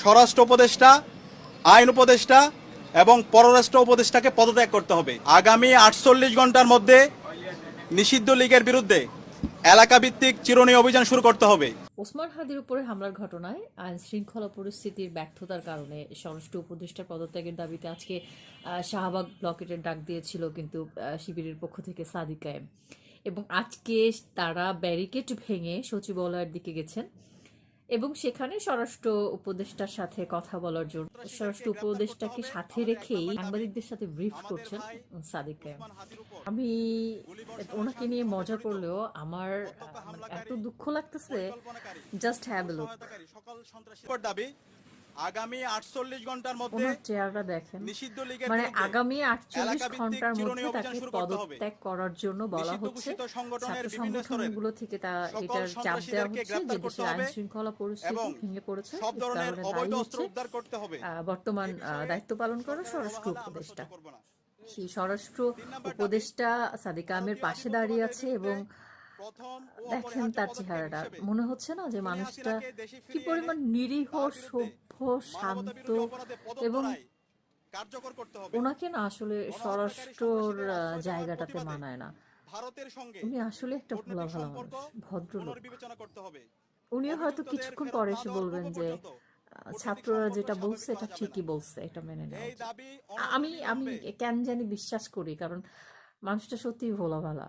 স্বরাষ্ট্র উপদেষ্টা, আইন উপদেষ্টা এবং পররাষ্ট্র উপদেষ্টাকে পদত্যাগ করতে হবে। আগামী 48 ঘন্টার মধ্যে নিষিদ্ধ লীগের বিরুদ্ধে এলাকাভিত্তিক চিরুনি অভিযান শুরু করতে হবে। ওসমান হাদির উপরে হামলার ঘটনায় আইন শৃঙ্খলা পরিস্থিতির ব্যর্থতার কারণে স্বরাষ্ট্র উপদেষ্টার পদত্যাগের দাবিতে আজকে শাহবাগ ব্লকেটের ডাক দিয়েছিল কিন্তু শিবিরের পক্ষ থেকে সাদিক কায়েম, এবং আজকে তারা ব্যারিকেড ভেঙে সচিবালয়ের দিকে গেছেন এবং সেখানে স্বরাষ্ট্র উপদেষ্টার সাথে কথা বলার জন্য স্বরাষ্ট্র উপদেষ্টাকে সাথে রেখেই সাংবাদিকদের সাথে ব্রিফ করছেন সাদিক কায়েম। আমি ওনাকে নিয়ে মজা করলেও আমার এত দুঃখ লাগতেছে, জাস্ট হ্যাভ এ লুক। দাবি আগামী 48 ঘন্টার মধ্যে ওনার চেহারাটা দেখেন, নিষিদ্ধ লীগের মানে বিরুদ্ধে আগামী 48 এলাকাভিত্তিক ঘন্টার চিরুনি মধ্যে অভিযান তাকে শুরু করতে হবে। পদত্যাগ করার জন্য বলা নিষিদ্ধ হচ্ছে। ঘোষিত সংগঠনের ছাত্র বিভিন্ন স্তরের সংগঠনগুলো থেকে সকল এটার চাপ দেওয়া সন্ত্রাসীদেরকে হচ্ছে গ্রেপ্তার যে করতে দেশের হবে আইন শৃঙ্খলা পরিস্থিতি এবং ভেঙে পড়েছে, সব এর ধরনের কারণে অবৈধ দায়ী অস্ত্র হচ্ছে উদ্ধার করতে হবে। বর্তমান দায়িত্ব পালন করা স্বরাষ্ট্র উপদেষ্টা। সেই স্বরাষ্ট্র উপদেষ্টা সাদিক কায়েমের পাশে দাঁড়িয়ে আছে এবং দেখেন তার চেহারাটা, মনে হচ্ছে না যে মানুষটা কি পরিমাণ নিরীহ, সভ্য, শান্ত, এবং ওনাকে না আসলে স্বরাষ্ট্রর জায়গাটাতে মানায় না। উনি আসলে একটা ভোলা ভালা মানুষ, ভদ্রলোক। উনি হয়তো কিছুক্ষণ পরে এসে বলবেন যে ছাত্ররা যেটা বলছে এটা ঠিকই বলছে, এটা মেনে নেওয়া উচিত। আমি আমি কেন জানি বিশ্বাস করি, কারণ মানুষটা সত্যিই ভোলা ভালা।